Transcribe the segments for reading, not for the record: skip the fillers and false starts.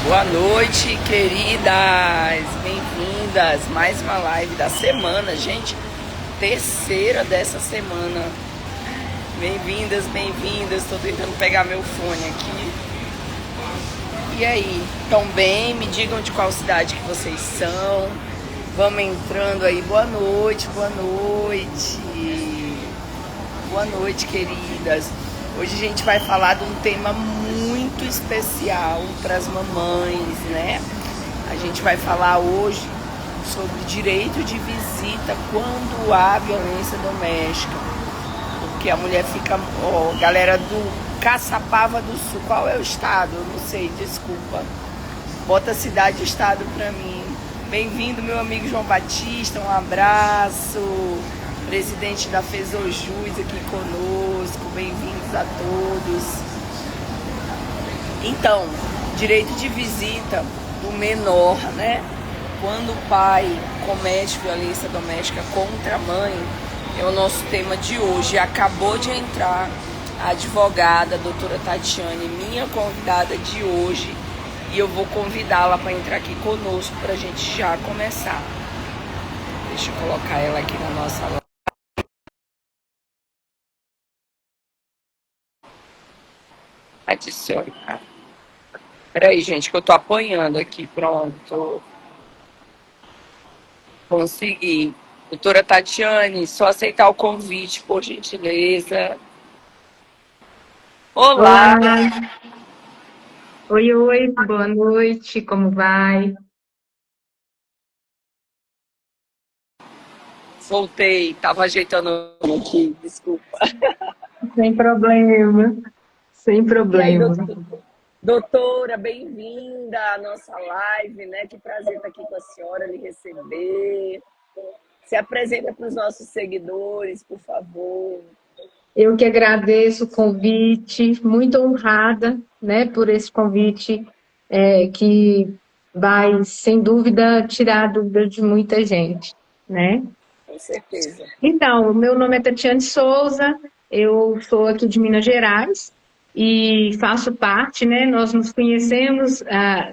Boa noite, queridas! Bem-vindas! Mais uma live da semana, gente. Terceira dessa semana. Bem-vindas, bem-vindas. Estou tentando pegar meu fone aqui. E aí, estão bem? Me digam de qual cidade que vocês são. Vamos entrando aí. Boa noite, boa noite. Boa noite, queridas. Hoje a gente vai falar de um tema muito especial para as mamães, né? A gente vai falar hoje sobre direito de visita quando há violência doméstica. Porque a mulher fica... Ó, galera do Caçapava do Sul, qual é o estado? Eu não sei, desculpa. Bota cidade e estado para mim. Bem-vindo, meu amigo João Batista, um abraço. Presidente da Fesojus aqui conosco, bem-vindos a todos. Então, direito de visita do menor, né? Quando o pai comete violência doméstica contra a mãe, é o nosso tema de hoje. Acabou de entrar a advogada, a doutora Tatiane, minha convidada de hoje, e eu vou convidá-la para entrar aqui conosco para a gente já começar. Deixa eu colocar ela aqui na nossa live. Adicione. Peraí, gente, que eu tô apanhando aqui. Pronto. Consegui. Doutora Tatiane, só aceitar o convite, por gentileza. Olá, Olá! oi, boa noite, como vai? Voltei, tava ajeitando aqui, desculpa. Sem problema, sem E aí, problema. doutora, bem-vinda à nossa live, né? Que prazer estar aqui com a senhora, lhe receber. Se apresenta para os nossos seguidores, por favor. Eu que agradeço o convite, muito honrada, né, por esse convite que vai, sem dúvida, tirar a dúvida de muita gente, né? Com certeza. Então, o meu nome é Tatiane Souza, eu sou aqui de Minas Gerais e faço parte, né? Nós nos conhecemos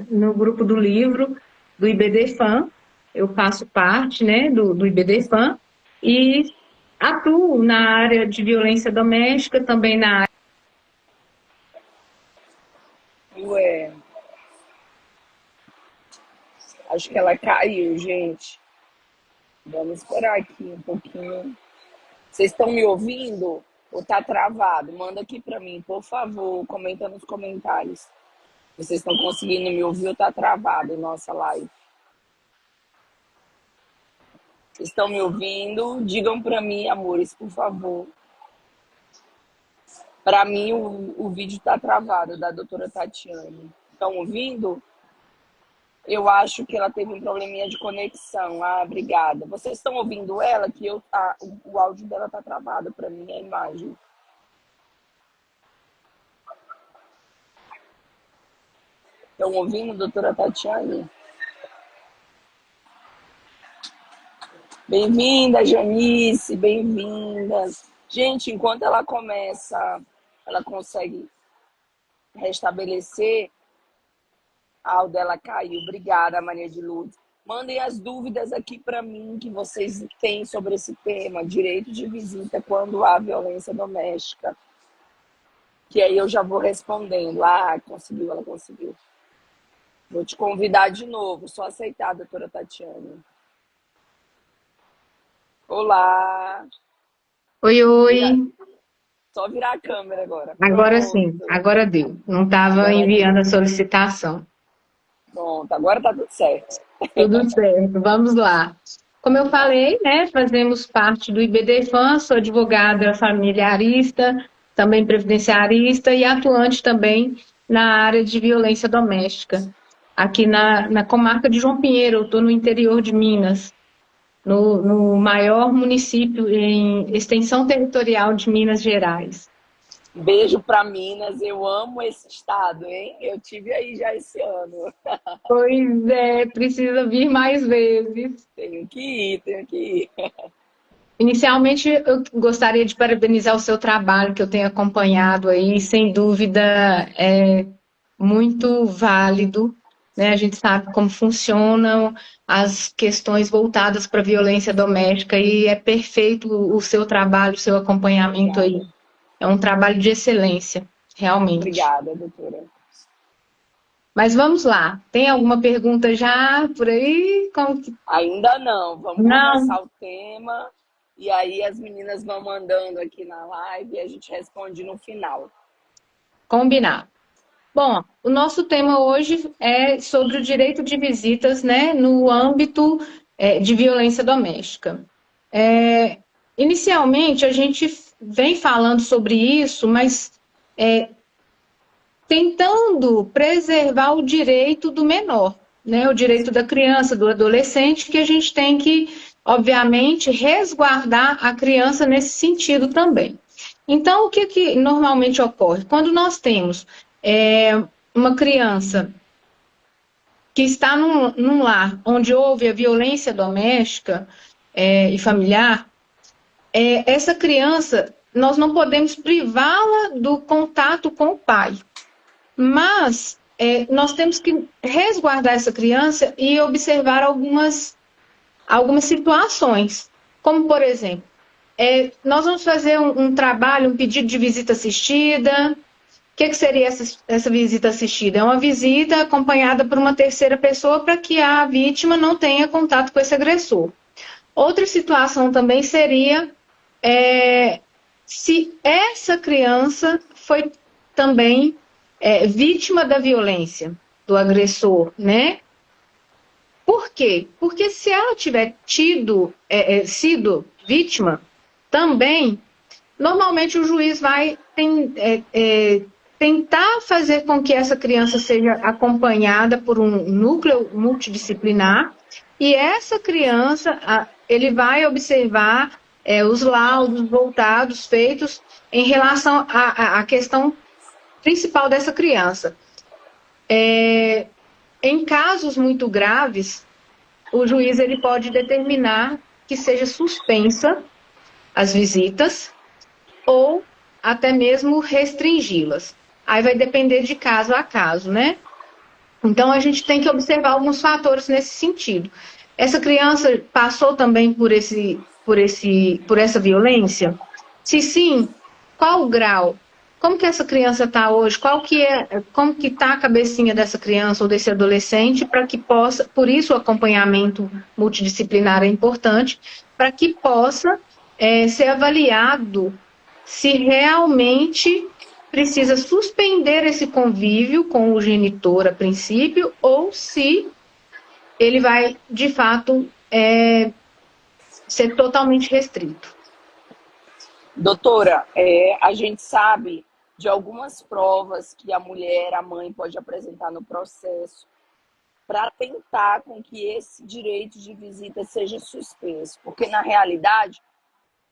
no grupo do livro do IBDFAN, eu faço parte, né, do IBDFAN e atuo na área de violência doméstica, também na área. Ué, acho que ela caiu, gente. Vamos esperar aqui um pouquinho. Vocês estão me ouvindo? Ou tá travado? Manda aqui para mim, por favor. Comenta nos comentários. Vocês estão conseguindo me ouvir ou tá travado nossa live? Vocês estão me ouvindo? Digam para mim, amores, por favor. Para mim, o vídeo tá travado, da doutora Tatiane. Estão ouvindo? Eu acho que ela teve um probleminha de conexão. Ah, obrigada. Vocês estão ouvindo ela? Que o áudio dela tá travado para mim, a imagem. Estão ouvindo, doutora Tatiane? Bem-vinda, Janice, bem-vindas. Gente, enquanto ela começa, ela consegue restabelecer, a áudio dela caiu. Obrigada, Maria de Lourdes. Mandem as dúvidas aqui para mim que vocês têm sobre esse tema, direito de visita quando há violência doméstica. Que aí eu já vou respondendo. Ah, conseguiu, ela conseguiu. Vou te convidar de novo, só aceitar, doutora Tatiane. Olá! Oi, Vira... Só virar a câmera agora. agora sim, Pronto. agora deu. Não estava Agora enviando deu. a solicitação. Pronto, agora tá tudo certo. Tudo certo, vamos lá. Como eu falei, né, fazemos parte do IBDFAN, sou advogada familiarista, também previdenciarista e atuante também na área de violência doméstica. Aqui na comarca de João Pinheiro, eu estou no interior de Minas, no maior município em extensão territorial de Minas Gerais. Beijo para Minas, eu amo esse estado, hein? Eu tive aí já esse ano. Pois é, precisa vir mais vezes. Tenho que ir, tenho que ir. Inicialmente, eu gostaria de parabenizar o seu trabalho, que eu tenho acompanhado aí, sem dúvida é muito válido, né? A gente sabe como funcionam as questões voltadas para a violência doméstica e é perfeito o seu trabalho, o seu acompanhamento aí. Obrigada. É um trabalho de excelência, realmente. Obrigada, doutora. Mas vamos lá. Tem alguma pergunta já por aí? Como que... Ainda não. Vamos Não, começar o tema. E aí as meninas vão mandando aqui na live e a gente responde no final. combinado. Bom, o nosso tema hoje é sobre o direito de visitas, né, no âmbito de violência doméstica. Inicialmente, a gente vem falando sobre isso, mas tentando preservar o direito do menor, né, o direito da criança, do adolescente, que a gente tem que, obviamente, resguardar a criança nesse sentido também. Então, o que normalmente ocorre? Quando nós temos uma criança que está num lar onde houve a violência doméstica e familiar, essa criança, nós não podemos privá-la do contato com o pai, mas nós temos que resguardar essa criança e observar algumas situações, como, por exemplo, nós vamos fazer um trabalho, um pedido de visita assistida. O que seria essa visita assistida? É uma visita acompanhada por uma terceira pessoa para que a vítima não tenha contato com esse agressor. Outra situação também seria se essa criança foi também vítima da violência do agressor, né? Por quê? Porque se ela tiver sido vítima, também, normalmente o juiz vai tentar fazer com que essa criança seja acompanhada por um núcleo multidisciplinar e essa criança, ele vai observar os laudos voltados, feitos em relação à questão principal dessa criança. Em casos muito graves, o juiz ele pode determinar que seja suspensa as visitas ou até mesmo restringi-las. Aí vai depender de caso a caso, né? Então, a gente tem que observar alguns fatores nesse sentido. Essa criança passou também por essa violência? Se sim, qual o grau? Como que essa criança está hoje? Como que está a cabecinha dessa criança ou desse adolescente para que possa, por isso o acompanhamento multidisciplinar é importante, para que possa ser avaliado se realmente precisa suspender esse convívio com o genitor a princípio ou se ele vai, de fato, ser totalmente restrito. Doutora, a gente sabe de algumas provas que a mulher, a mãe pode apresentar no processo para tentar com que esse direito de visita seja suspenso, porque na realidade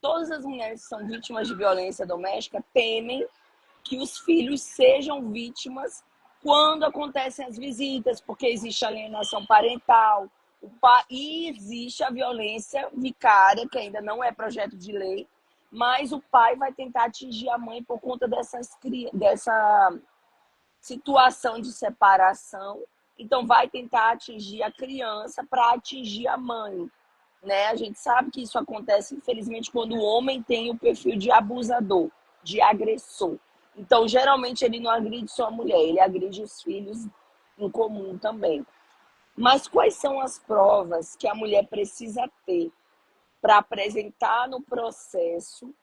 todas as mulheres que são vítimas de violência doméstica temem que os filhos sejam vítimas quando acontecem as visitas, porque existe alienação parental e existe a violência vicária, que ainda não é projeto de lei, mas o pai vai tentar atingir a mãe por conta dessa situação de separação. Então, vai tentar atingir a criança para atingir a mãe. Né? A gente sabe que isso acontece, infelizmente, quando o homem tem o perfil de abusador, de agressor. Então, geralmente, ele não agride só a mulher, ele agride os filhos em comum também. Mas quais são as provas que a mulher precisa ter para apresentar no processo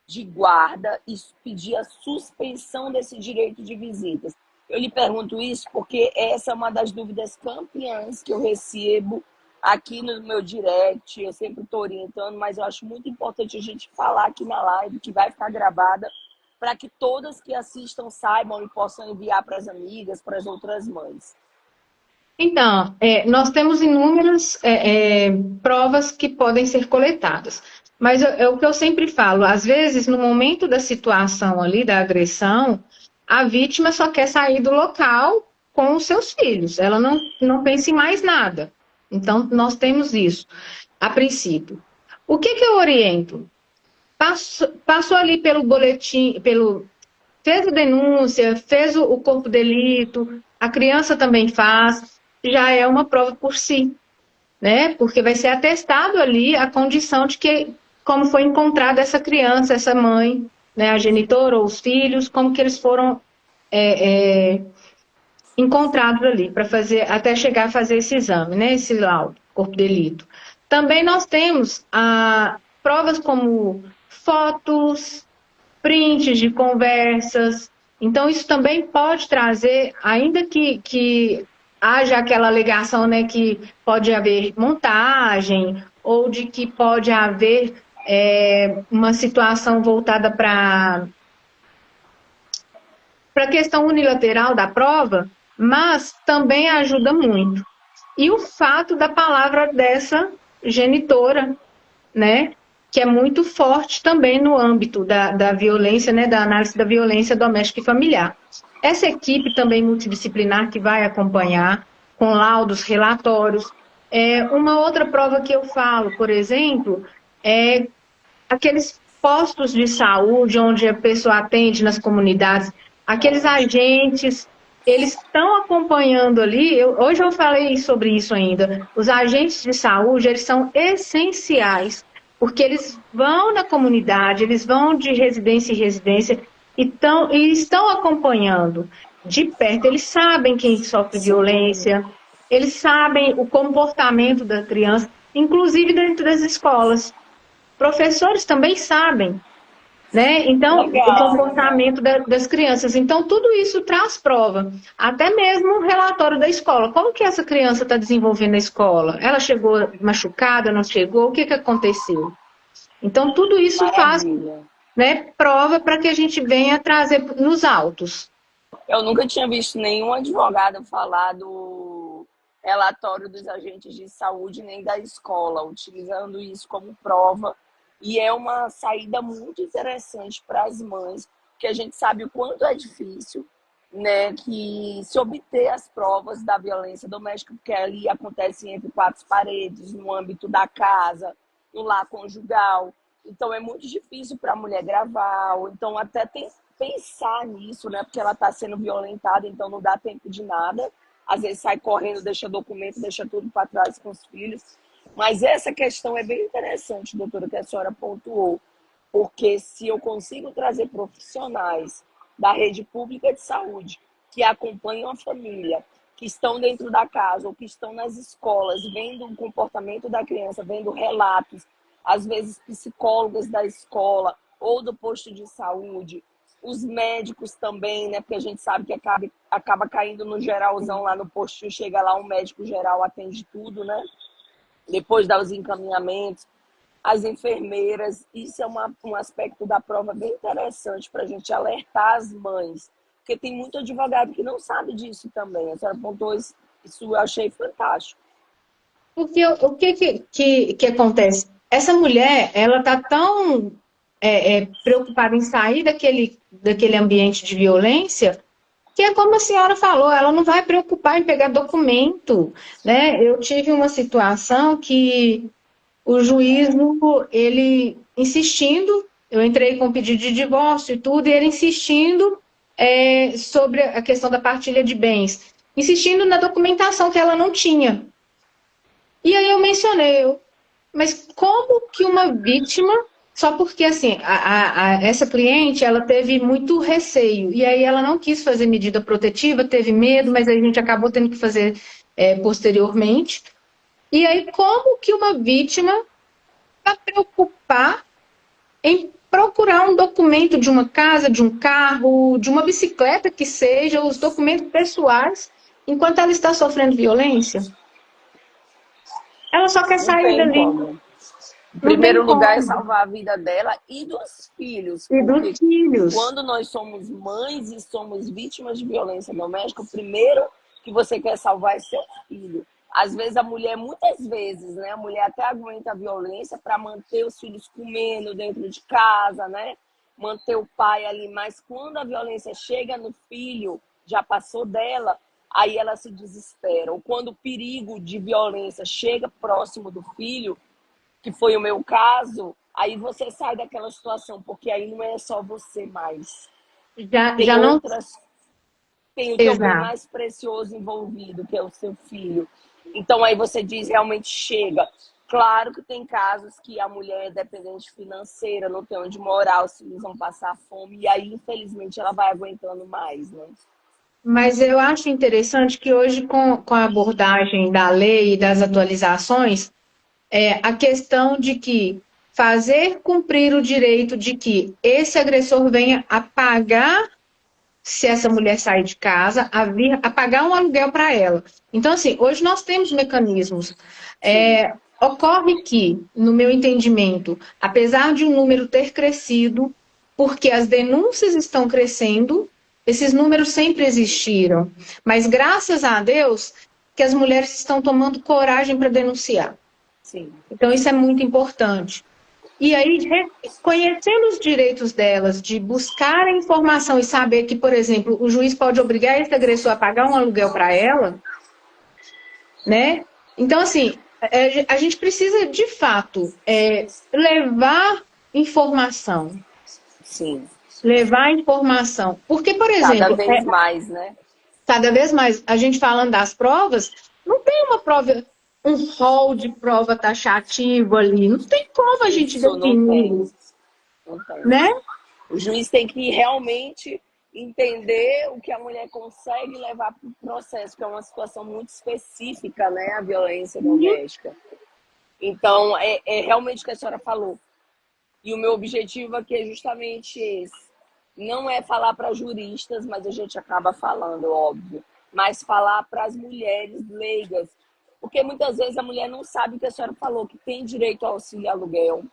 de guarda e pedir a suspensão desse direito de visitas? Eu lhe pergunto isso porque essa é uma das dúvidas campeãs que eu recebo aqui no meu direct. Eu sempre estou orientando, mas eu acho muito importante a gente falar aqui na live, que vai ficar gravada, para que todas que assistam saibam e possam enviar para as amigas, para as outras mães. Então, nós temos inúmeras provas que podem ser coletadas. Mas é o que eu sempre falo, às vezes, no momento da situação ali, da agressão, a vítima só quer sair do local com os seus filhos. Ela não pensa em mais nada. Então, nós temos isso, a princípio. O que eu oriento? Passou ali pelo boletim, fez a denúncia, fez o corpo de delito, a criança também faz. já é uma prova por si, né? Porque vai ser atestado ali a condição de que, como foi encontrada essa criança, essa mãe, né? A genitora ou os filhos, como que eles foram encontrados ali para fazer, até chegar a fazer esse exame, né? Esse laudo, corpo de delito. Também nós temos provas como fotos, prints de conversas. Então, isso também pode trazer, ainda que haja aquela alegação, né, que pode haver montagem ou de que pode haver uma situação voltada para a questão unilateral da prova, mas também ajuda muito. E o fato da palavra dessa genitora, né, que é muito forte também no âmbito da violência, né, da análise da violência doméstica e familiar. Essa equipe também multidisciplinar que vai acompanhar, com laudos, relatórios. Uma outra prova que eu falo, por exemplo, é aqueles postos de saúde onde a pessoa atende nas comunidades, aqueles agentes, eles estão acompanhando ali, hoje eu falei sobre isso ainda, os agentes de saúde, eles são essenciais, porque eles vão na comunidade, eles vão de residência em residência e estão acompanhando de perto, eles sabem quem sofre Sim. violência, eles sabem o comportamento da criança, inclusive dentro das escolas. Professores também sabem, né? Então, o Legal. comportamento das crianças. Então, tudo isso traz prova. Até mesmo o relatório da escola. Como que essa criança está desenvolvendo na escola? Ela chegou machucada, não chegou? O que que aconteceu? Então, tudo isso faz, Maravilha. né, prova para que a gente venha trazer nos autos. Eu nunca tinha visto nenhum advogado falar do relatório dos agentes de saúde nem da escola, utilizando isso como prova. E é uma saída muito interessante para as mães, porque a gente sabe o quanto é difícil, né, que se obter as provas da violência doméstica, porque ali acontece entre quatro paredes, no âmbito da casa, no lar conjugal. Então é muito difícil para a mulher gravar, ou então até tem pensar nisso, né? Porque ela está sendo violentada, então não dá tempo de nada. Às vezes sai correndo, deixa documento, deixa tudo para trás com os filhos. Mas essa questão é bem interessante, doutora, que a senhora pontuou, porque se eu consigo trazer profissionais da rede pública de saúde que acompanham a família, que estão dentro da casa ou que estão nas escolas, vendo o comportamento da criança, vendo relatos, às vezes psicólogas da escola ou do posto de saúde, os médicos também, né? Porque a gente sabe que acaba caindo no geralzão lá no postinho, chega lá um médico geral, atende tudo, né? Depois dá os encaminhamentos, as enfermeiras, isso é um aspecto da prova bem interessante para a gente alertar as mães, porque tem muito advogado que não sabe disso também. A senhora apontou isso eu achei fantástico. Porque o que acontece? Essa mulher, ela está tão preocupada em sair daquele ambiente de violência, que é como a senhora falou, ela não vai preocupar em pegar documento, né? Eu tive uma situação que o juízo, ele insistindo, eu entrei com pedido de divórcio e tudo, e ele insistindo sobre a questão da partilha de bens, insistindo na documentação que ela não tinha. E aí eu mencionei, mas como que uma vítima, só porque assim, essa cliente, ela teve muito receio, e aí ela não quis fazer medida protetiva, teve medo, mas a gente acabou tendo que fazer posteriormente. E aí, como que uma vítima vai preocupar em procurar um documento de uma casa, de um carro, de uma bicicleta que seja, os documentos pessoais, enquanto ela está sofrendo violência? Ela só quer Não sair tem dali, como. Em não tem primeiro lugar é como. salvar a vida dela e dos filhos, E dos porque filhos. quando nós somos mães e somos vítimas de violência doméstica, o primeiro que você quer salvar é seu filho. Às vezes a mulher, muitas vezes, né, a mulher até aguenta a violência para manter os filhos comendo dentro de casa, né? Manter o pai ali, mas quando a violência chega no filho, já passou dela, aí ela se desespera. Ou quando o perigo de violência chega próximo do filho, que foi o meu caso, aí você sai daquela situação, porque aí não é só você mais. Já, Tem já não outras. tem o teu bem Exato. mais precioso envolvido, que é o seu filho. Então aí você diz, realmente chega. Claro que tem casos que a mulher é dependente financeira, não tem onde morar, os filhos vão passar fome, e aí, infelizmente, ela vai aguentando mais, né? Mas eu acho interessante que hoje, com a abordagem da lei e das atualizações, a questão de que fazer cumprir o direito de que esse agressor venha a pagar se essa mulher sair de casa, a pagar um aluguel para ela. Então, assim, hoje nós temos mecanismos. Sim, Ocorre que, no meu entendimento, apesar de um número ter crescido, porque as denúncias estão crescendo, esses números sempre existiram, mas graças a Deus que as mulheres estão tomando coragem para denunciar. sim. Então, isso é muito importante. E aí, conhecendo os direitos delas, de buscar a informação e saber que, por exemplo, o juiz pode obrigar esse agressor a pagar um aluguel para ela, né? Então, assim, a gente precisa, de fato, levar informação. Sim, Levar informação. Porque, por cada exemplo, vez mais, né? cada vez mais a gente falando das provas, não tem uma prova, um rol de prova taxativo ali, não tem como a gente Isso não definir, tem, não tem. né? O juiz tem que realmente entender o que a mulher consegue levar para o processo, que é uma situação muito específica, né? A violência doméstica. Então, é realmente o que a senhora falou. E o meu objetivo aqui é justamente esse. Não é falar para juristas, mas a gente acaba falando, óbvio. Mas falar para as mulheres leigas. Porque muitas vezes a mulher não sabe o que a senhora falou, que tem direito ao auxílio aluguel,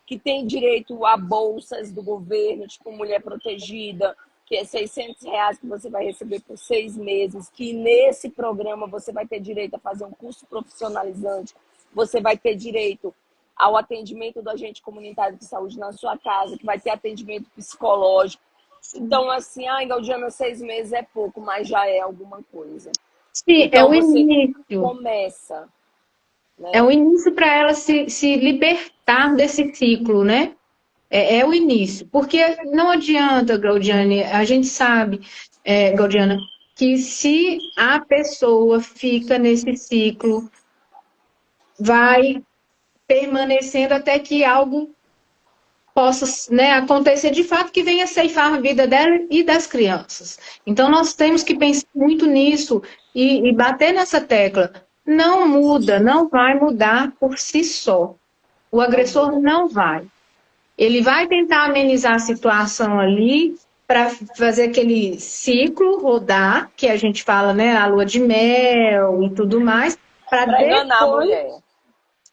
que tem direito a bolsas do governo, tipo Mulher Protegida, que é R$ 600 que você vai receber por 6 meses, que nesse programa você vai ter direito a fazer um curso profissionalizante, você vai ter direito ao atendimento do agente comunitário de saúde na sua casa, que vai ter atendimento psicológico. Então, assim, Gaudiana, 6 meses é pouco, mas já é alguma coisa. Sim, é Então, o você início. começa, É né? o início para ela se libertar desse ciclo, né? É o início. Porque não adianta, Gaudiane, a gente sabe, Gaudiana, que se a pessoa fica nesse ciclo, vai permanecendo até que algo possa, né, acontecer de fato que venha ceifar a vida dela e das crianças. Então, nós temos que pensar muito nisso e bater nessa tecla. Não muda, não vai mudar por si só. O Não agressor muda. não vai. Ele vai tentar amenizar a situação ali para fazer aquele ciclo rodar, que a gente fala, né, a lua de mel e tudo mais, para Para enganar a depois. mulher.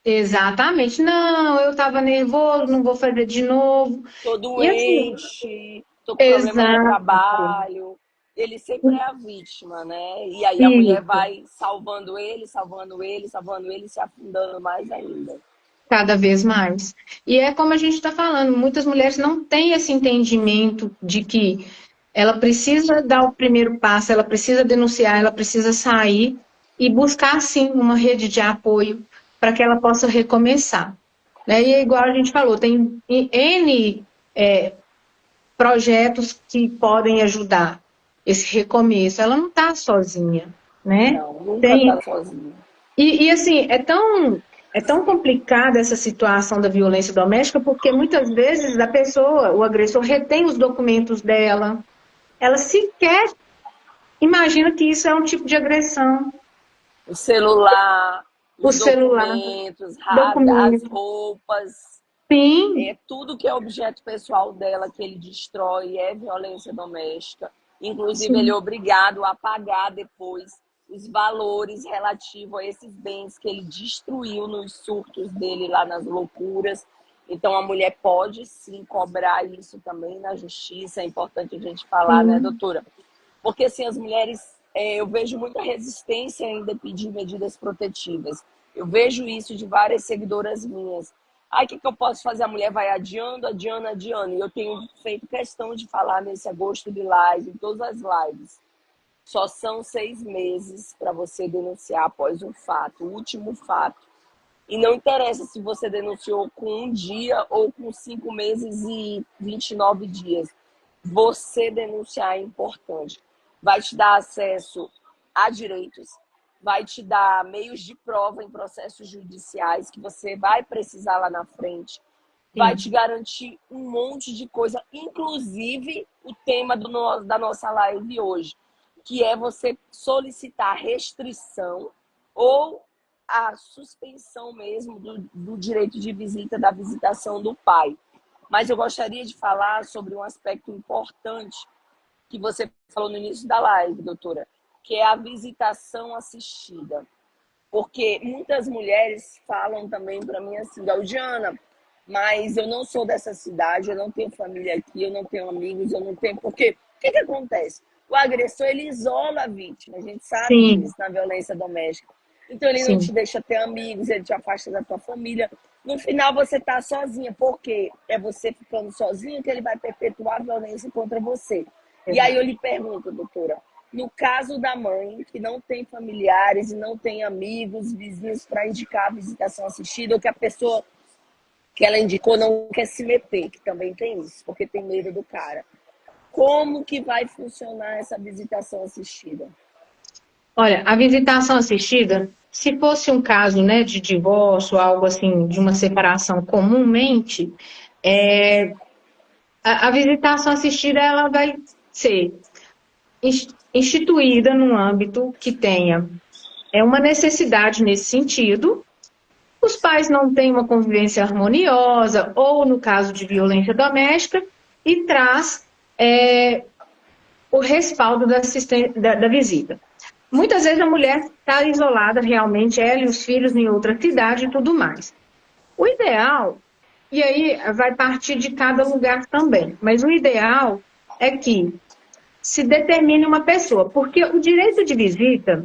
Exatamente. Não, eu estava nervoso, não vou fazer de novo. Tô E assim, doente, tô com problema no exato. trabalho. Ele sempre é a vítima, né? E aí a mulher Isso, vai salvando ele, salvando ele, salvando ele, se afundando mais ainda. cada vez mais. E é como a gente está falando, muitas mulheres não têm esse entendimento de que ela precisa dar o primeiro passo, ela precisa denunciar, ela precisa sair e buscar, sim, uma rede de apoio para que ela possa recomeçar. Né? E é igual a gente falou, tem N projetos que podem ajudar esse recomeço. Ela não está sozinha, né? Não, nunca Tem, tá sozinho. assim, é tão complicada essa situação da violência doméstica, porque muitas vezes a pessoa, o agressor, retém os documentos dela, ela sequer imagina que isso é um tipo de agressão. O celular, O os celular, documentos, as documento. roupas, Sim, tudo que é objeto pessoal dela que ele destrói é violência doméstica. Inclusive, ele é sim. obrigado a pagar depois os valores relativos a esses bens que ele destruiu nos surtos dele lá nas loucuras. Então, a mulher pode sim cobrar isso também na justiça. É importante a gente falar, né, Sim. doutora? Porque assim, as mulheres, eu vejo muita resistência ainda a pedir medidas protetivas. Eu vejo isso de várias seguidoras minhas. Aí o que eu posso fazer? A mulher vai adiando, adiando, adiando. E eu tenho feito questão de falar nesse agosto de live, em todas as lives. Só são 6 meses para você denunciar após um fato, o último fato. E não interessa se você denunciou com um dia ou com 5 meses e 29 dias. Você denunciar é importante. vai te dar acesso a direitos, vai te dar meios de prova em processos judiciais que você vai precisar lá na frente, vai te Sim, garantir um monte de coisa, inclusive o tema da nossa live hoje, que é você solicitar restrição ou a suspensão mesmo do direito de visita, da visitação do pai. Mas eu gostaria de falar sobre um aspecto importante que você falou no início da live, doutora, que é a visitação assistida. Porque muitas mulheres falam também para mim assim, Gaudiana, mas eu não sou dessa cidade, eu não tenho família aqui, eu não tenho amigos, eu não tenho... Porque o que acontece? O agressor, ele isola a vítima, a gente sabe disso sim, na violência doméstica. Então ele não te sim, deixa ter amigos, ele te afasta da tua família. No final você tá sozinha, porque é você ficando sozinha que ele vai perpetuar a violência contra você. E aí eu exato. lhe pergunto, doutora, no caso da mãe que não tem familiares e não tem amigos, vizinhos para indicar a visitação assistida, ou que a pessoa que ela indicou não quer se meter, que também tem isso, porque tem medo do cara. Como que vai funcionar essa visitação assistida? Olha, a visitação assistida, se fosse um caso, né, de divórcio, algo assim, de uma separação comumente, é, a visitação assistida ela vai ser instituída num âmbito que tenha uma necessidade nesse sentido. Os pais não têm uma convivência harmoniosa, ou no caso de violência doméstica, e traz é, o respaldo da visita. Muitas vezes a mulher está isolada realmente, ela e os filhos em outra cidade e tudo mais. O ideal, e aí vai partir de cada lugar também, mas o ideal é que se determine uma pessoa, porque o direito de visita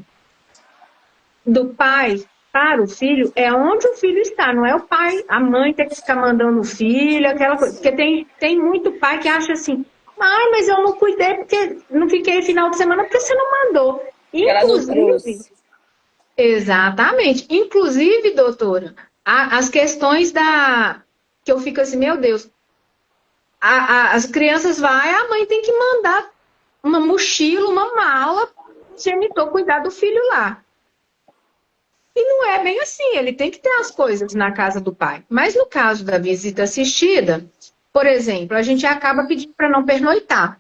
do pai para o filho é onde o filho está, não é o pai, a mãe ter que ficar mandando o filho, aquela coisa. Porque tem muito pai que acha assim, ai, mas eu não cuidei porque não fiquei final de semana porque você não mandou. Que ela não Inclusive, trouxe. exatamente, inclusive, doutora, as questões da que eu fico assim, meu Deus, as crianças vai, a mãe tem que mandar uma mochila, uma mala, o genitor cuidar do filho lá. E não é bem assim, ele tem que ter as coisas na casa do pai. Mas no caso da visita assistida, por exemplo, a gente acaba pedindo para não pernoitar.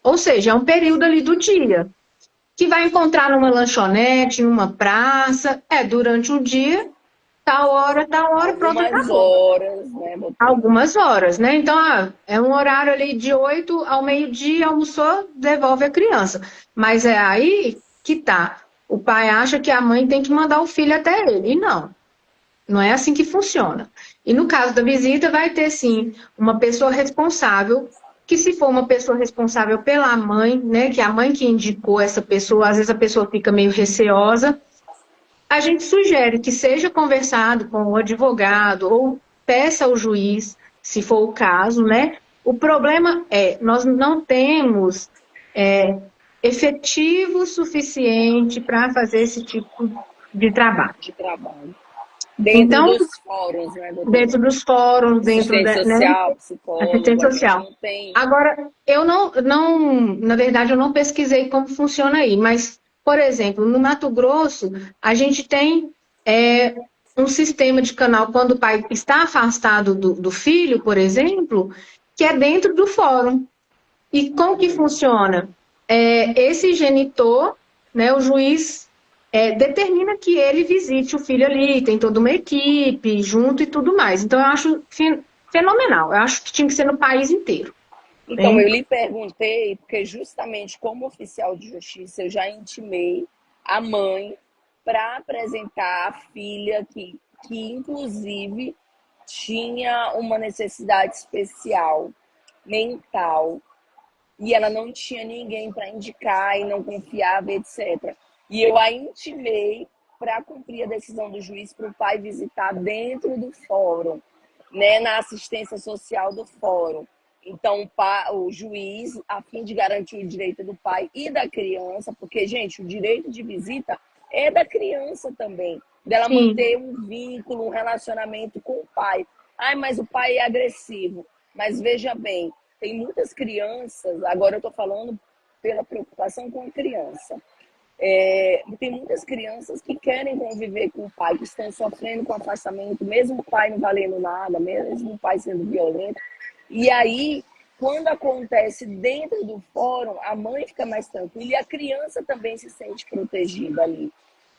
Ou seja, é um período ali do dia, que vai encontrar numa lanchonete, numa praça, durante o dia, tal hora, pronto, Algumas acabou. horas, né, doutora? Algumas horas, né? Então, é um horário ali de 8 ao meio-dia, almoçou, devolve a criança. Mas é aí que tá. O pai acha que a mãe tem que mandar o filho até ele. E não, não é assim que funciona. E no caso da visita, vai ter sim uma pessoa responsável, que se for uma pessoa responsável pela mãe, né? Que é a mãe que indicou essa pessoa, às vezes a pessoa fica meio receosa. A gente sugere que seja conversado com o advogado ou peça ao juiz, se for o caso, né? O problema é, nós não temos é, efetivo suficiente para fazer esse tipo de trabalho. De trabalho. Dentro Então, dos fóruns, né, doutora? dentro dos fóruns, dentro Assistente da, né, social, psicólogo, assistência a gente social. não tem. Agora, eu na verdade, eu não pesquisei como funciona aí, mas, por exemplo, no Mato Grosso, a gente tem um sistema de canal quando o pai está afastado do filho, por exemplo, que é dentro do fórum. E como que funciona? Esse genitor, né, o juiz determina que ele visite o filho ali, tem toda uma equipe junto e tudo mais. Então, eu acho fenomenal. Eu acho que tinha que ser no país inteiro. Então, Né? eu lhe perguntei, porque justamente como oficial de justiça, eu já intimei a mãe para apresentar a filha que inclusive tinha uma necessidade especial mental e ela não tinha ninguém para indicar e não confiava, etc. E eu a intimei para cumprir a decisão do juiz para o pai visitar dentro do fórum, né, na assistência social do fórum. Então, o juiz, a fim de garantir o direito do pai e da criança, porque, gente, o direito de visita é da criança também, dela Sim, manter um vínculo, um relacionamento com o pai. Ai, mas o pai é agressivo. Mas veja bem, tem muitas crianças, agora eu estou falando pela preocupação com a criança. Tem muitas crianças que querem conviver com o pai, que estão sofrendo com afastamento, mesmo o pai não valendo nada, mesmo o pai sendo violento. E aí, quando acontece dentro do fórum, a mãe fica mais tranquila e a criança também se sente protegida ali.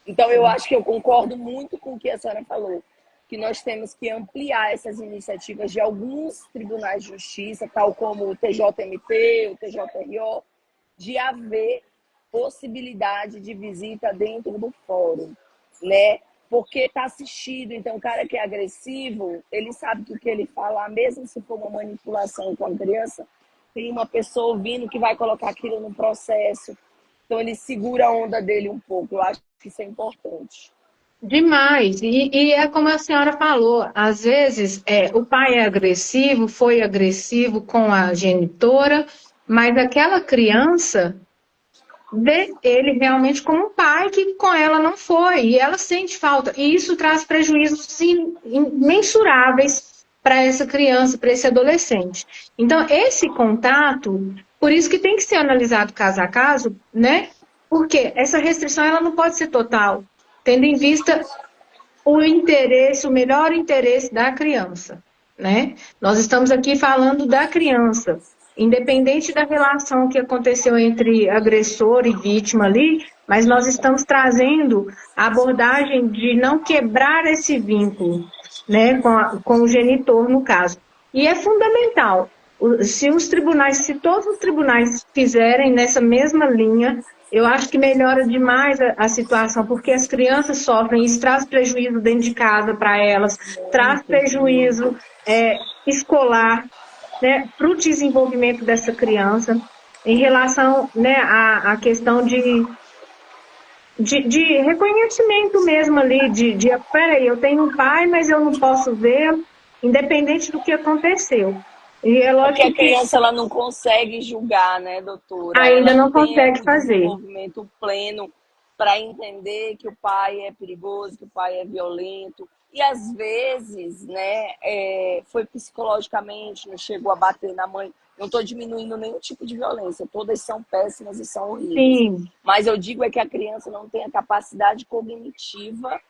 Então, eu acho que eu concordo muito com o que a senhora falou, que nós temos que ampliar essas iniciativas de alguns tribunais de justiça, tal como o TJMT, o TJRO, de haver possibilidade de visita dentro do fórum, né? Porque está assistido, então o cara que é agressivo, ele sabe que o que ele fala, mesmo se for uma manipulação com a criança, tem uma pessoa ouvindo que vai colocar aquilo no processo. Então ele segura a onda dele um pouco. Eu acho que isso é importante. Demais. E é como a senhora falou, às vezes o pai é agressivo, foi agressivo com a genitora, mas aquela criança vê ele realmente como um pai que com ela não foi, e ela sente falta. E isso traz prejuízos imensuráveis para essa criança, para esse adolescente. Então, esse contato, por isso que tem que ser analisado caso a caso, né? Porque essa restrição ela não pode ser total, tendo em vista o interesse, o melhor interesse da criança, né? Nós estamos aqui falando da criança, independente da relação que aconteceu entre agressor e vítima ali, mas nós estamos trazendo a abordagem de não quebrar esse vínculo, né, com o genitor, no caso. E é fundamental, se todos os tribunais fizerem nessa mesma linha, eu acho que melhora demais a situação, porque as crianças sofrem, isso traz prejuízo dentro de casa para elas, traz prejuízo escolar, né, para o desenvolvimento dessa criança, em relação, né, à questão de reconhecimento mesmo ali, peraí, eu tenho um pai, mas eu não posso vê-lo, independente do que aconteceu. E é Porque lógico a que criança ela não consegue julgar, né, doutora? ainda Ela não não tem consegue o fazer. desenvolvimento pleno para entender que o pai é perigoso, que o pai é violento. E às vezes, né, foi psicologicamente, não chegou a bater na mãe. Não estou diminuindo nenhum tipo de violência, todas são péssimas e são horríveis. Sim, Mas eu digo que a criança não tem a capacidade cognitiva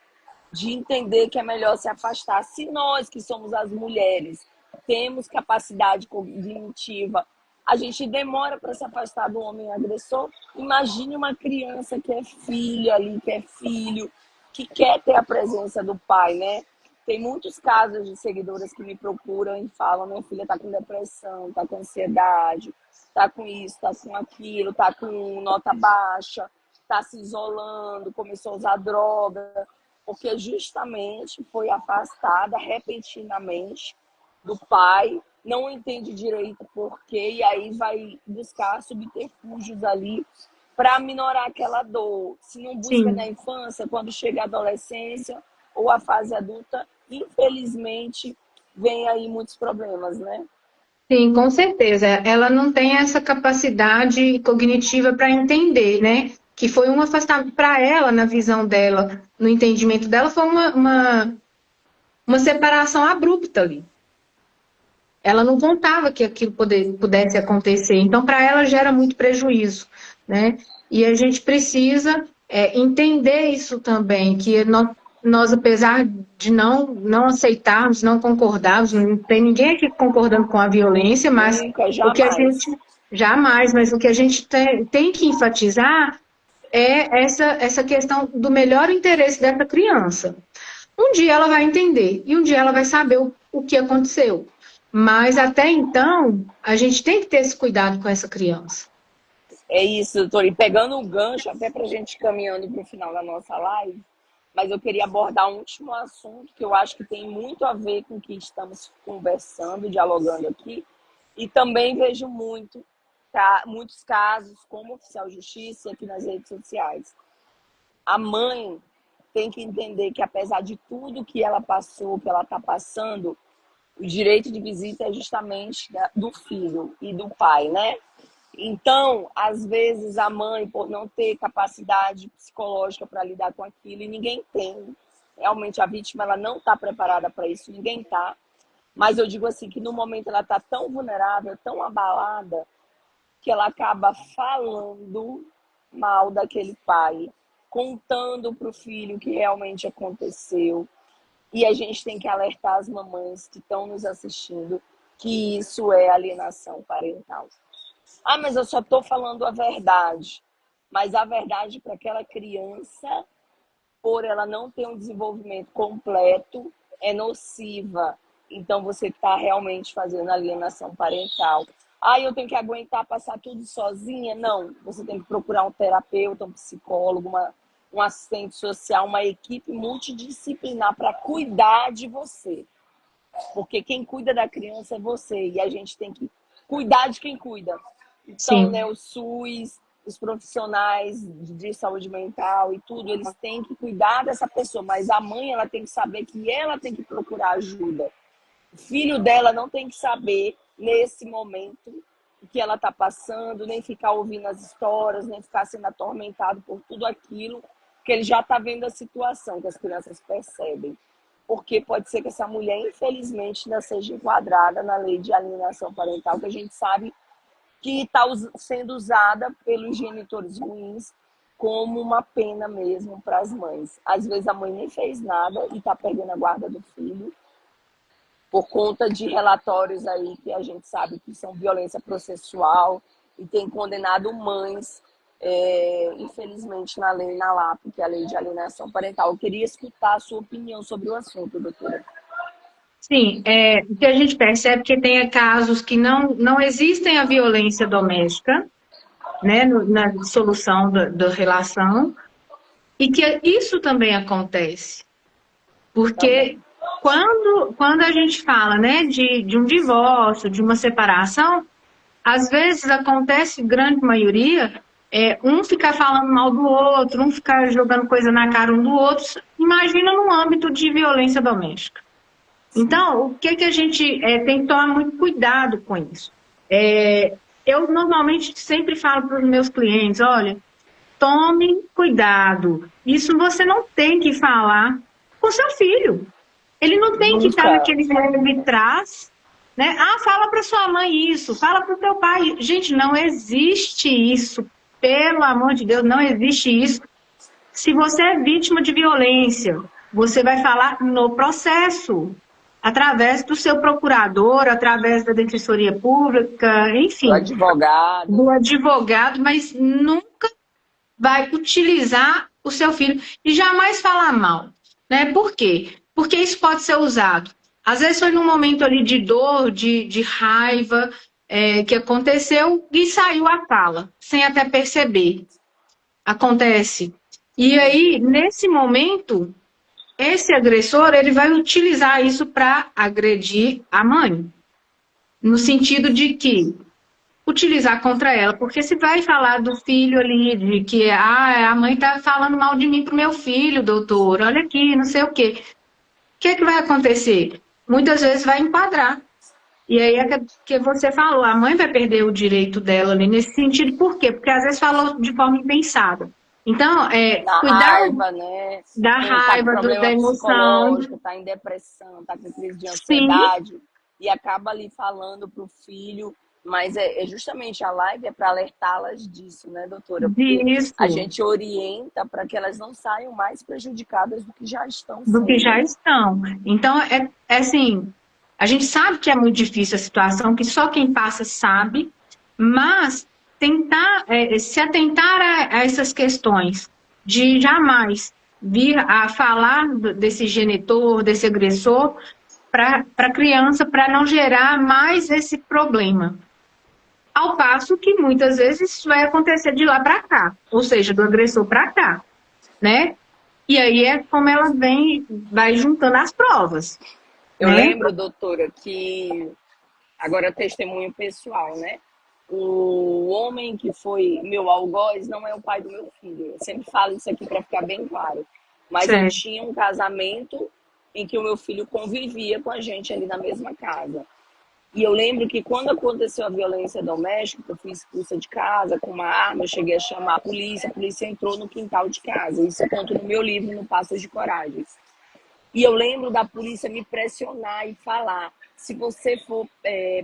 de entender que é melhor se afastar. Se nós, que somos as mulheres, temos capacidade cognitiva, a gente demora para se afastar do homem agressor. Imagine uma criança que é filha ali, que é filho, que quer ter a presença do pai, né? Tem muitos casos de seguidoras que me procuram e falam: minha filha está com depressão, está com ansiedade, está com isso, está com aquilo, está com nota baixa, está se isolando, começou a usar droga, porque justamente foi afastada repentinamente do pai, não entende direito por quê, e aí vai buscar subterfúgios ali para minorar aquela dor. Se não busca na sim. infância, quando chega a adolescência ou a fase adulta, infelizmente vem aí muitos problemas, né? Sim, com certeza. Ela não tem essa capacidade cognitiva para entender, né? Que foi um afastamento para ela, na visão dela, no entendimento dela, foi uma separação abrupta ali. Ela não contava que aquilo pudesse acontecer. Então, para ela, gera muito prejuízo, né? E a gente precisa entender isso também, que nós, apesar de não aceitarmos, não concordarmos, não tem ninguém aqui concordando com a violência, mas Nunca, o que a jamais. gente, jamais, mas o que a gente tem que enfatizar é essa questão do melhor interesse dessa criança. Um dia ela vai entender e um dia ela vai saber o que aconteceu. Mas até então, a gente tem que ter esse cuidado com essa criança. É isso, doutor. E pegando o gancho, até para a gente caminhando para o final da nossa live, mas eu queria abordar um último assunto que eu acho que tem muito a ver com o que estamos conversando, dialogando aqui, e também vejo muitos casos como oficial de justiça aqui nas redes sociais. A mãe tem que entender que, apesar de tudo que ela passou, que ela está passando, o direito de visita é justamente do filho e do pai, né? Então, às vezes, a mãe, por não ter capacidade psicológica para lidar com aquilo, e ninguém tem, realmente a vítima ela não está preparada para isso, ninguém está. Mas eu digo assim, que no momento ela está tão vulnerável, tão abalada, que ela acaba falando mal daquele pai, contando para o filho o que realmente aconteceu. E a gente tem que alertar as mamães que estão nos assistindo que isso é alienação parental. Ah, mas eu só estou falando a verdade. Mas a verdade para aquela criança, por ela não ter um desenvolvimento completo, é nociva. Então você está realmente fazendo alienação parental. Ah, eu tenho que aguentar passar tudo sozinha? Não, você tem que procurar um terapeuta, um psicólogo, um assistente social, uma equipe multidisciplinar para cuidar de você. Porque quem cuida da criança é você e a gente tem que cuidar de quem cuida. Então, Sim. né, o SUS, os profissionais de saúde mental e tudo, eles têm que cuidar dessa pessoa, mas a mãe, ela tem que saber que ela tem que procurar ajuda. O filho dela não tem que saber, nesse momento, o que ela está passando, nem ficar ouvindo as histórias, nem ficar sendo atormentado por tudo aquilo, porque ele já está vendo a situação que as crianças percebem. Porque pode ser que essa mulher, infelizmente, ainda seja enquadrada na lei de alienação parental, que a gente sabe que está sendo usada pelos genitores ruins como uma pena mesmo para as mães. Às vezes a mãe nem fez nada e está perdendo a guarda do filho por conta de relatórios aí que a gente sabe que são violência processual e tem condenado mães, infelizmente, na lei na LAP, que é a lei de alienação parental. Eu queria escutar a sua opinião sobre o assunto, doutora. Sim, o que a gente percebe é que tem casos que não existem a violência doméstica, né, na dissolução da relação, e que isso também acontece. Porque Também. quando a gente fala, né, de um divórcio, de uma separação, às vezes acontece, grande maioria, um ficar falando mal do outro, um ficar jogando coisa na cara um do outro. Imagina no âmbito de violência doméstica. Então, o que a gente tem que tomar muito cuidado com isso? Eu normalmente sempre falo para os meus clientes, olha, tome cuidado. Isso você não tem que falar com seu filho. Ele não tem que estar Nunca. naquele leve trás, né? Ah, fala para sua mãe isso, fala para o teu pai. Gente, não existe isso. Pelo amor de Deus, não existe isso. Se você é vítima de violência, você vai falar no processo, através do seu procurador, através da defensoria pública, O enfim, advogado. do advogado, mas nunca vai utilizar o seu filho e jamais falar mal, né? Por quê? Porque isso pode ser usado. Às vezes foi num momento ali de dor, de raiva, que aconteceu e saiu a fala, sem até perceber. Acontece. E aí, nesse momento, esse agressor ele vai utilizar isso para agredir a mãe. No sentido de que utilizar contra ela, porque se vai falar do filho ali, de que a mãe está falando mal de mim pro meu filho, doutor, olha aqui, não sei o quê. O que é que vai acontecer? Muitas vezes vai enquadrar. E aí é que você falou, a mãe vai perder o direito dela ali nesse sentido, por quê? Porque às vezes falou de forma impensada. Então, Da cuidar raiva, né? da Tá com raiva, da problema emoção, psicológico, tá em depressão, tá com crise de sim, ansiedade e acaba ali falando pro filho, mas é justamente a live é para alertá-las disso, né, doutora? Porque a disso, gente orienta para que elas não saiam mais prejudicadas do que já estão do que já sendo. estão. Então, é assim, a gente sabe que é muito difícil a situação, que só quem passa sabe, mas tentar se atentar a essas questões de jamais vir a falar desse genitor, desse agressor, para a criança, para não gerar mais esse problema. Ao passo que muitas vezes isso vai acontecer de lá para cá, ou seja, do agressor para cá, né? E aí é como ela vai juntando as provas, Eu né? lembro, doutora, que agora testemunho pessoal, né? O homem que foi meu algoz não é o pai do meu filho. Eu sempre falo isso aqui para ficar bem claro. Mas eu Certo. tinha um casamento em que o meu filho convivia com a gente ali na mesma casa. E eu lembro que quando aconteceu a violência doméstica, eu fui expulsa de casa com uma arma, eu cheguei a chamar a polícia entrou no quintal de casa. Isso eu conto no meu livro, no Passos de Coragem. E eu lembro da polícia me pressionar e falar: se você for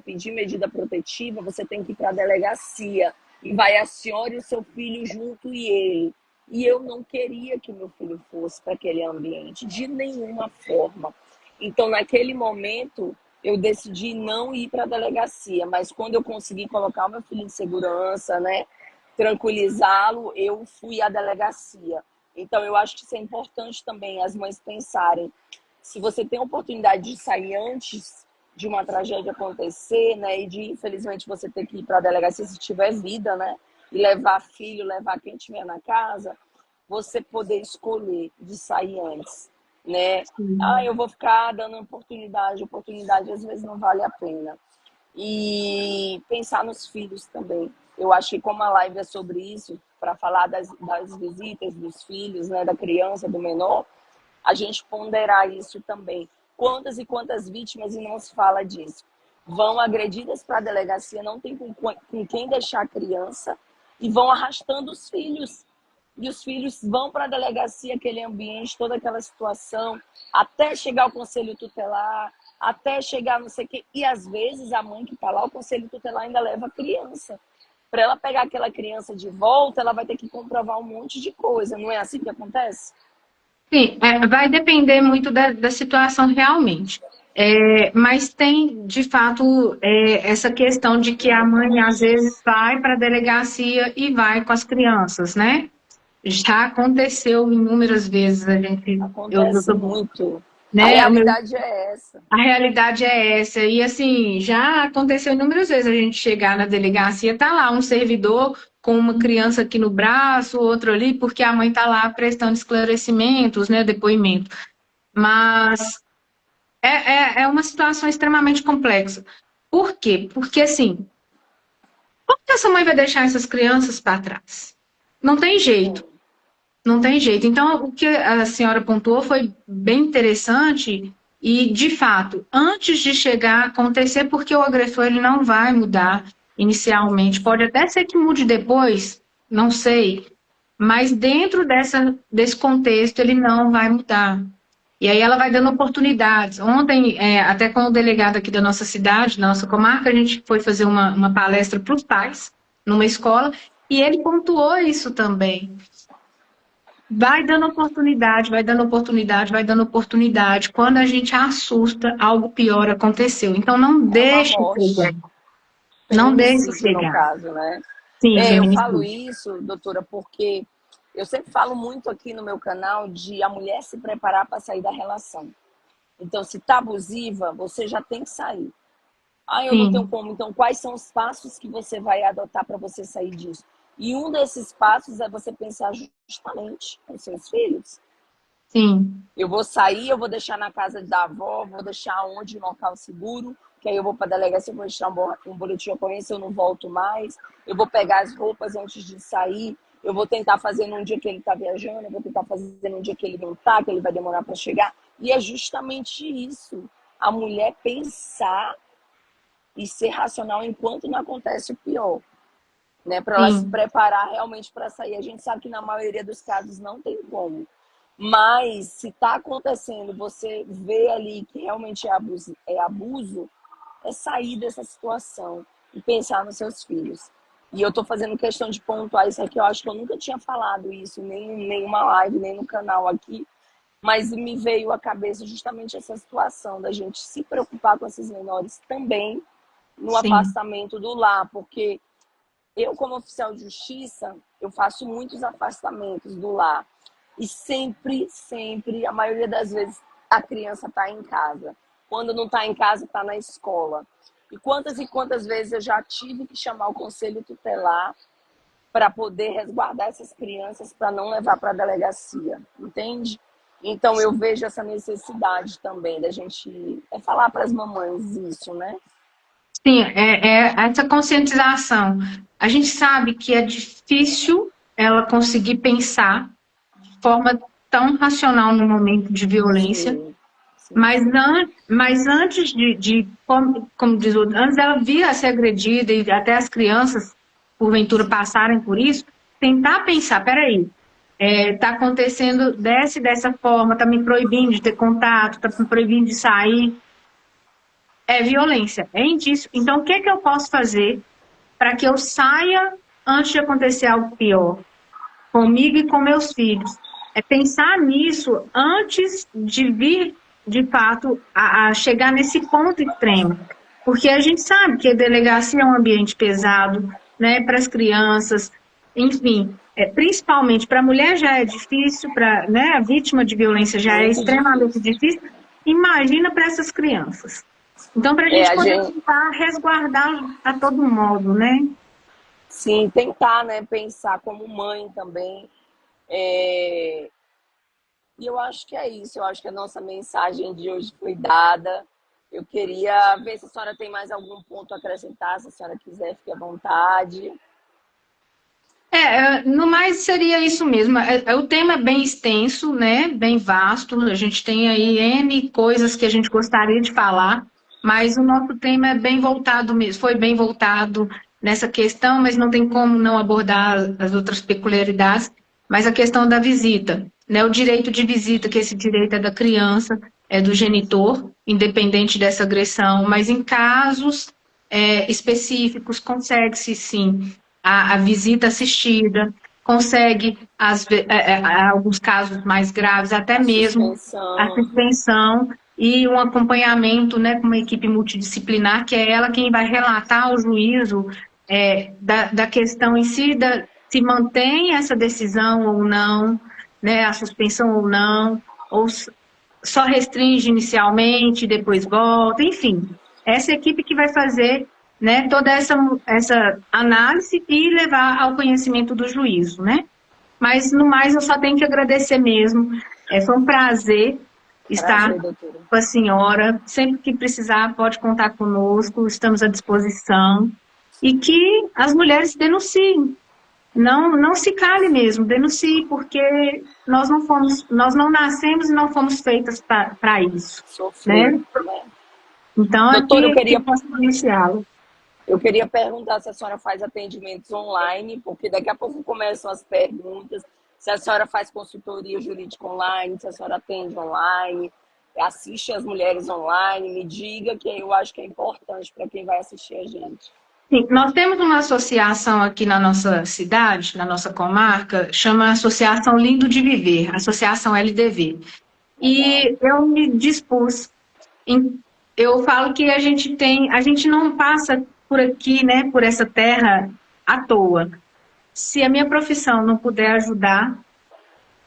pedir medida protetiva, você tem que ir para a delegacia e vai a senhora e o seu filho junto e ele. E eu não queria que meu filho fosse para aquele ambiente, de nenhuma forma. Então, naquele momento, eu decidi não ir para a delegacia, mas quando eu consegui colocar o meu filho em segurança, né, tranquilizá-lo, eu fui à delegacia. Então, eu acho que isso é importante também as mães pensarem. Se você tem a oportunidade de sair antes de uma tragédia acontecer, né, e de, infelizmente, você ter que ir para a delegacia se tiver vida, né, e levar filho, levar quem estiver na casa, você poder escolher de sair antes, né? Ah, eu vou ficar dando oportunidade às vezes não vale a pena. E pensar nos filhos também. Eu acho que como a live é sobre isso, para falar das visitas dos filhos, né, da criança, do menor, a gente ponderar isso também. Quantas e quantas vítimas, e não se fala disso, vão agredidas para a delegacia, não tem com quem deixar a criança, e vão arrastando os filhos. E os filhos vão para a delegacia, aquele ambiente, toda aquela situação, até chegar ao conselho tutelar, até chegar não sei o quê. E às vezes a mãe que está lá, o conselho tutelar ainda leva a criança. Para ela pegar aquela criança de volta, ela vai ter que comprovar um monte de coisa. Não é assim que acontece? Sim, vai depender muito da situação realmente. Mas tem, de fato, essa questão de que a mãe, às vezes, vai para a delegacia e vai com as crianças, né? Já aconteceu inúmeras vezes, eu Acontece tô, muito. A né? realidade é essa. A realidade é essa. E assim, já aconteceu inúmeras vezes a gente chegar na delegacia, tá lá um servidor com uma criança aqui no braço, outro ali, porque a mãe tá lá prestando esclarecimentos, né, depoimento. Mas é uma situação extremamente complexa. Por quê? Porque assim, como que essa mãe vai deixar essas crianças para trás? Não tem jeito. Não tem jeito. Então, o que a senhora pontuou foi bem interessante e, de fato, antes de chegar a acontecer, porque o agressor ele não vai mudar inicialmente. Pode até ser que mude depois, não sei, mas dentro desse contexto ele não vai mudar. E aí ela vai dando oportunidades. Ontem, até com o delegado aqui da nossa cidade, da nossa comarca, a gente foi fazer uma palestra para os pais, numa escola, e ele pontuou isso também. Vai dando oportunidade, vai dando oportunidade, vai dando oportunidade. Quando a gente assusta, algo pior aconteceu. Então, não É uma deixe morte. chegar. Não deixe Feminicídio, no chegar. caso, né? Sim, Eu falo feminicídio. isso, doutora, porque eu sempre falo muito aqui no meu canal de a mulher se preparar para sair da relação. Então, se tá abusiva, você já tem que sair. Ah, eu não tenho Sim, como. Então, quais são os passos que você vai adotar para você sair disso? E um desses passos é você pensar justamente com seus filhos. sim, Eu vou sair, eu vou deixar na casa da avó, vou deixar onde, um local seguro, que aí eu vou para a delegacia, vou deixar um boletim de ocorrência, eu não volto mais. Eu vou pegar as roupas antes de sair, eu vou tentar fazer num dia que ele está viajando, eu vou tentar fazer num dia que ele não está, que ele vai demorar para chegar. E é justamente isso, a mulher pensar e ser racional enquanto não acontece o pior, né? Para ela se sim, preparar realmente para sair. A gente sabe que na maioria dos casos não tem como. Mas se está acontecendo, você vê ali que realmente é sair dessa situação e pensar nos seus filhos. E eu estou fazendo questão de pontuar isso aqui. Eu acho que eu nunca tinha falado isso, nem em nenhuma live, nem no canal aqui. Mas me veio à cabeça justamente essa situação da gente se preocupar com esses menores também no sim, afastamento do lar. Porque eu, como oficial de justiça, eu faço muitos afastamentos do lar. E sempre, sempre, a maioria das vezes, a criança está em casa. Quando não está em casa, está na escola. E quantas vezes eu já tive que chamar o conselho tutelar para poder resguardar essas crianças para não levar para a delegacia, entende? Então eu vejo essa necessidade também da gente falar para as mamães isso, né? sim, essa conscientização. A gente sabe que é difícil ela conseguir pensar de forma tão racional no momento de violência. Sim, sim, Mas, sim. mas antes como diz o outro, antes dela vir a ser agredida e até as crianças, porventura, passarem por isso, tentar pensar, peraí, está acontecendo dessa forma, está me proibindo de ter contato, está me proibindo de sair. é violência, é indício. Então, o que é que eu posso fazer para que eu saia antes de acontecer algo pior, comigo e com meus filhos? É pensar nisso antes de vir, de fato, a chegar nesse ponto extremo. Porque a gente sabe que a delegacia é um ambiente pesado, né, para as crianças, enfim, principalmente para a mulher já é difícil, para, né, a vítima de violência já é Muito extremamente difícil. difícil, imagina para essas crianças. Então, para a É, gente a poder gente, tentar resguardar a todo modo, né? sim, tentar, né, pensar como mãe também. É, e eu acho que é isso, eu acho que a nossa mensagem de hoje foi dada. Eu queria ver se a senhora tem mais algum ponto a acrescentar, se a senhora quiser, fique à vontade. No mais seria isso mesmo. O tema é bem extenso, né? Bem vasto. A gente tem aí N coisas que a gente gostaria de falar, mas o nosso tema é bem voltado mesmo, foi bem voltado nessa questão, mas não tem como não abordar as outras peculiaridades, mas a questão da visita, né? O direito de visita, que esse direito é da criança, é do genitor, independente dessa agressão, mas em casos específicos, consegue-se sim a visita assistida, consegue, alguns casos mais graves, até A mesmo a suspensão, suspensão e um acompanhamento, né, com uma equipe multidisciplinar, que é ela quem vai relatar ao juízo da questão em si, se mantém essa decisão ou não, né, a suspensão ou só restringe inicialmente, depois volta, enfim. Essa equipe que vai fazer, né, toda essa análise e levar ao conhecimento do juízo, né? Mas, no mais, eu só tenho que agradecer mesmo. Foi um prazer estar prazer, doutora. com a senhora. Sempre que precisar, pode contar conosco, estamos à disposição. E que as mulheres denunciem, não se cale mesmo, denuncie, porque nós não nascemos e não fomos feitas para isso, Sofrer, né? né? Então, Doutora, aqui que posso denunciá-lo. eu queria perguntar se a senhora faz atendimentos online, porque daqui a pouco começam as perguntas. Se a senhora faz consultoria jurídica online, se a senhora atende online, assiste as mulheres online, me diga, que eu acho que é importante para quem vai assistir a gente. Sim, nós temos uma associação aqui na nossa cidade, na nossa comarca, chama Associação Lindo de Viver, Associação LDV. Legal. E eu me dispus, eu falo que a gente não passa por aqui, né, por essa terra à toa. Se a minha profissão não puder ajudar,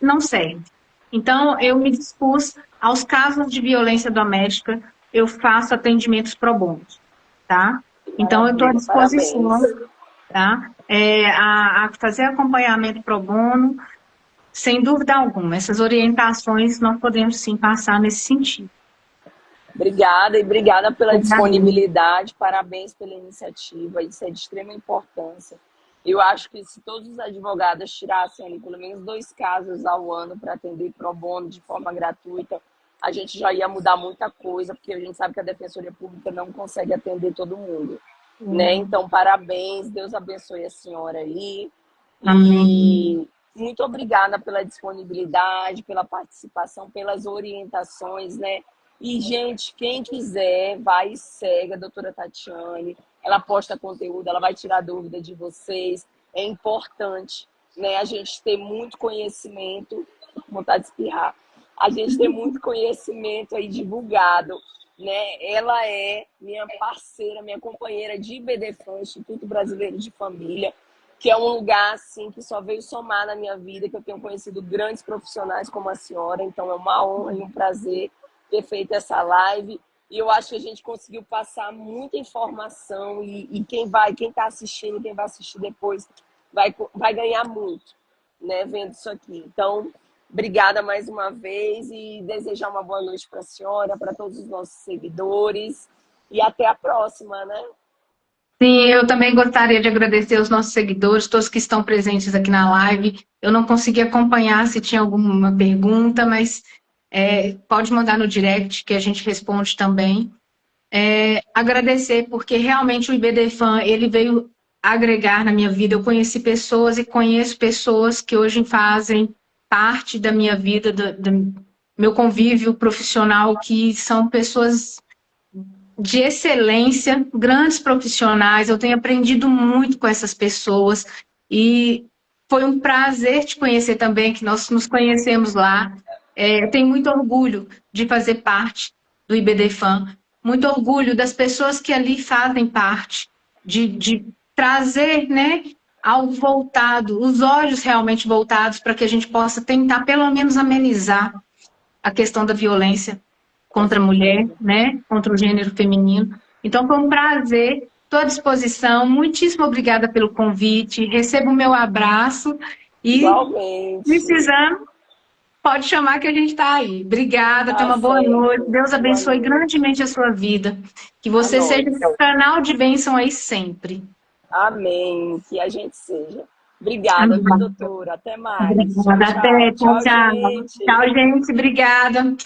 não serve. Então, eu me dispus aos casos de violência doméstica, eu faço atendimentos pro bono, tá? Então, eu estou à Maravilha, parabéns. disposição, tá? A fazer acompanhamento pro bono, sem dúvida alguma. Essas orientações nós podemos sim passar nesse sentido. Obrigada e obrigada pela Obrigada. disponibilidade, parabéns pela iniciativa, isso é de extrema importância. Eu acho que se todos os advogados tirassem ali pelo menos 2 casos ao ano para atender pro bono de forma gratuita, a gente já ia mudar muita coisa, porque a gente sabe que a Defensoria Pública não consegue atender todo mundo, né? Então, parabéns, Deus abençoe a senhora aí. Amém. E muito obrigada pela disponibilidade, pela participação, pelas orientações, né? E, gente, quem quiser, vai e segue a doutora Tatiane. Ela posta conteúdo, ela vai tirar dúvida de vocês. É importante, né, a gente ter muito conhecimento, com vontade de espirrar, a gente ter muito conhecimento aí divulgado, né? Ela é minha parceira, minha companheira de IBDFAN, Instituto Brasileiro de Família, que é um lugar assim que só veio somar na minha vida, que eu tenho conhecido grandes profissionais como a senhora, então é uma honra e um prazer ter feito essa live. E eu acho que a gente conseguiu passar muita informação e quem está assistindo, quem vai assistir depois, vai ganhar muito, né, vendo isso aqui. Então, obrigada mais uma vez e desejar uma boa noite para a senhora, para todos os nossos seguidores e até a próxima, né? Sim, eu também gostaria de agradecer aos nossos seguidores, todos que estão presentes aqui na live. Eu não consegui acompanhar se tinha alguma pergunta, mas pode mandar no direct que a gente responde também. Agradecer, porque realmente o IBDFAN, ele veio agregar na minha vida. Eu conheci pessoas e conheço pessoas que hoje fazem parte da minha vida, do meu convívio profissional, que são pessoas de excelência, grandes profissionais. Eu tenho aprendido muito com essas pessoas e foi um prazer te conhecer também, que nós nos conhecemos lá. Eu tenho muito orgulho de fazer parte do IBDFAN, muito orgulho das pessoas que ali fazem parte, de trazer, né, algo voltado, os olhos realmente voltados para que a gente possa tentar pelo menos amenizar a questão da violência Com contra a mulher, certeza. né, contra o gênero feminino. Então foi um prazer, estou à disposição. Muitíssimo obrigada pelo convite. Receba o meu abraço e, Igualmente. precisando, pode chamar que a gente está aí. Obrigada, tenha Tá uma boa noite. certo. Deus Boa abençoe noite. grandemente a sua vida. Que A você seja nós. um canal de bênção aí sempre. Amém. Que a gente seja. Obrigada, viu, Amém. doutora? Até mais. Tchau, Obrigada. tchau. Até. Tchau, Tchau, tchau. gente. Tchau, gente. Obrigada.